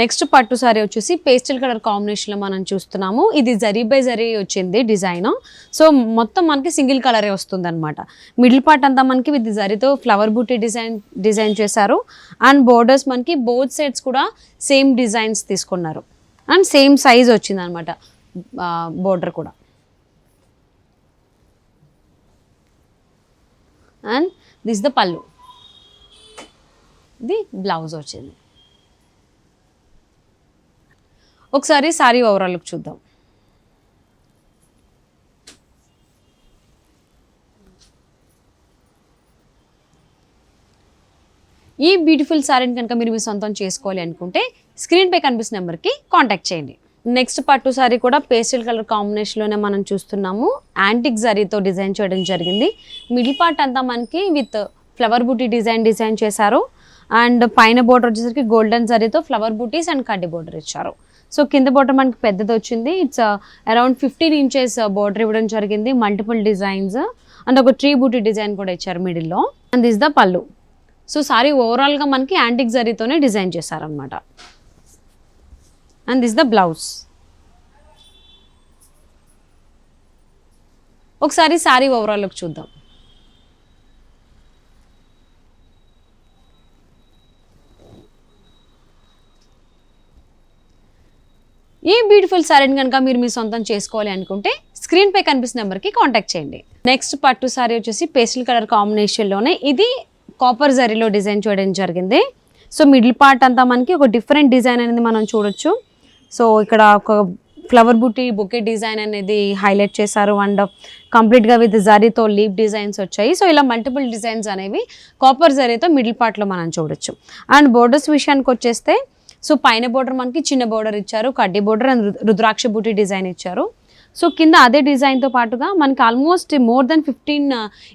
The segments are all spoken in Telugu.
నెక్స్ట్ పట్టు సారీ వచ్చేసి పేస్టల్ కలర్ కాంబినేషన్లో మనం చూస్తున్నాము. ఇది జరీ బై జరీ వచ్చింది డిజైన్. సో మొత్తం మనకి సింగిల్ కలరే వస్తుంది అనమాట. మిడిల్ పార్ట్ అంతా మనకి విత్ జరీతో ఫ్లవర్ బూటీ డిజైన్ చేశారు. అండ్ బోర్డర్స్ మనకి బోత్ సైడ్స్ కూడా సేమ్ డిజైన్స్ తీసుకున్నారు. అండ్ సేమ్ సైజ్ వచ్చింది అనమాట బోర్డర్ కూడా. అండ్ దిస్ ద పళ్ళు, ఇది బ్లౌజ్ వచ్చింది. ఒకసారి సారీ ఓవరాల్ లుక్ చూద్దాం. ఈ బ్యూటిఫుల్ సారీని కనుక మీరు మీ సొంతం చేసుకోవాలి అనుకుంటే స్క్రీన్పై కనిపిస్తున్న నెంబర్కి కాంటాక్ట్ చేయండి. నెక్స్ట్ పట్టు సారీ కూడా పేస్టల్ కలర్ కాంబినేషన్లోనే మనం చూస్తున్నాము. యాంటిక్ జరీతో డిజైన్ చేయడం జరిగింది. మిడిల్ పార్ట్ అంతా మనకి విత్ ఫ్లవర్ బూటీ డిజైన్ చేశారు. అండ్ పైన బోర్డర్ వచ్చేసరికి గోల్డెన్ జరీతో ఫ్లవర్ బూటీస్ అండ్ కడ్డీ బోర్డర్ ఇచ్చారు. సో కింద బోర్డర్ మనకి పెద్దది వచ్చింది. ఇట్స్ అరౌండ్ 15 inches బోర్డర్ ఇవ్వడం జరిగింది. మల్టిపుల్ డిజైన్స్ అండ్ ఒక ట్రీ బూటీ డిజైన్ కూడా ఇచ్చారు మిడిల్లో. అండ్ దిస్ ద పళ్ళు. సో సారీ ఓవరాల్గా మనకి యాంటిక్ జరీతోనే డిజైన్ చేశారనమాట. And this the blouse. ఒకసారి సారీ ఓవరాల్ లుక్ చూద్దాం. ఈ బ్యూటిఫుల్ సారీని కనుక మీరు మీ సొంతం చేసుకోవాలి అనుకుంటే స్క్రీన్పై కనిపిస్తున్న నెంబర్కి కాంటాక్ట్ చేయండి. నెక్స్ట్ పట్టు సారీ వచ్చేసి పేస్టల్ కలర్ కాంబినేషన్లోనే ఇది కాపర్ జరీలో డిజైన్ చేయడం జరిగింది. సో మిడిల్ పార్ట్ అంతా మనకి ఒక డిఫరెంట్ డిజైన్ అనేది మనం చూడొచ్చు. సో ఇక్కడ ఒక ఫ్లవర్ బూటీ బొకే డిజైన్ అనేది హైలైట్ చేశారు. అండ్ కంప్లీట్గా విత్ జరీతో లీప్ డిజైన్స్ వచ్చాయి. సో ఇలా మల్టిపుల్ డిజైన్స్ అనేవి కాపర్ జరీతో మిడిల్ పార్ట్లో మనం చూడొచ్చు. అండ్ బోర్డర్స్ విషయానికి వచ్చేస్తే సో పైన బోర్డర్ మనకి చిన్న బోర్డర్ ఇచ్చారు, కడ్డీ బోర్డర్ అండ్ రుద్రాక్ష బూటీ డిజైన్ ఇచ్చారు. సో కింద అదే డిజైన్తో పాటుగా మనకి almost more than 15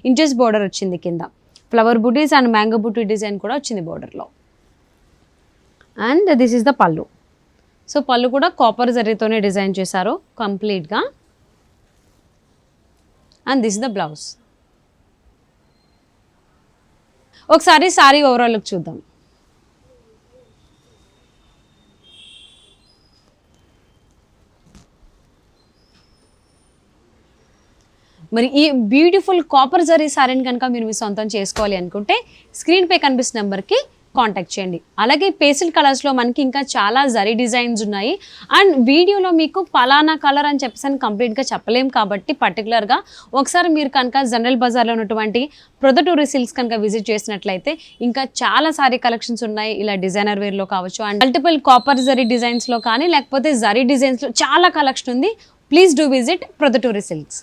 inches border వచ్చింది. కింద ఫ్లవర్ బూటీస్ అండ్ మ్యాంగో బూటీ డిజైన్ కూడా వచ్చింది బోర్డర్లో. అండ్ దిస్ ఈస్ ద పళ్ళు. సో పళ్ళు కూడా కాపర్ జరీతోనే డిజైన్ చేశారు కంప్లీట్గా. And this the blouse. ఒకసారి సారీ ఓవరాల్ లుక్ చూద్దాం. మరి ఈ బ్యూటిఫుల్ కాపర్ జరీ సారీని కనుక మీరు మీ సొంతం చేసుకోవాలి అనుకుంటే స్క్రీన్పై కనిపిస్తున్న నెంబర్కి కాంటాక్ట్ చేయండి. అలాగే పేస్టల్ కలర్స్లో మనకి ఇంకా చాలా జరీ డిజైన్స్ ఉన్నాయి. అండ్ వీడియోలో మీకు పలానా కలర్ అని చెప్పేసి కంప్లీట్గా చెప్పలేం కాబట్టి పర్టికులర్గా ఒకసారి మీరు కనుక జనరల్ బజార్లో ఉన్నటువంటి ప్రొద్దుటూరి సిల్క్స్ కనుక విజిట్ చేసినట్లయితే ఇంకా చాలా సారీ కలెక్షన్స్ ఉన్నాయి. ఇలా డిజైనర్ వేర్లో కావచ్చు అండ్ మల్టిపుల్ కాపర్ జరీ డిజైన్స్లో కానీ లేకపోతే జరీ డిజైన్స్లో చాలా కలెక్షన్ ఉంది. Please do visit Proddaturi silks.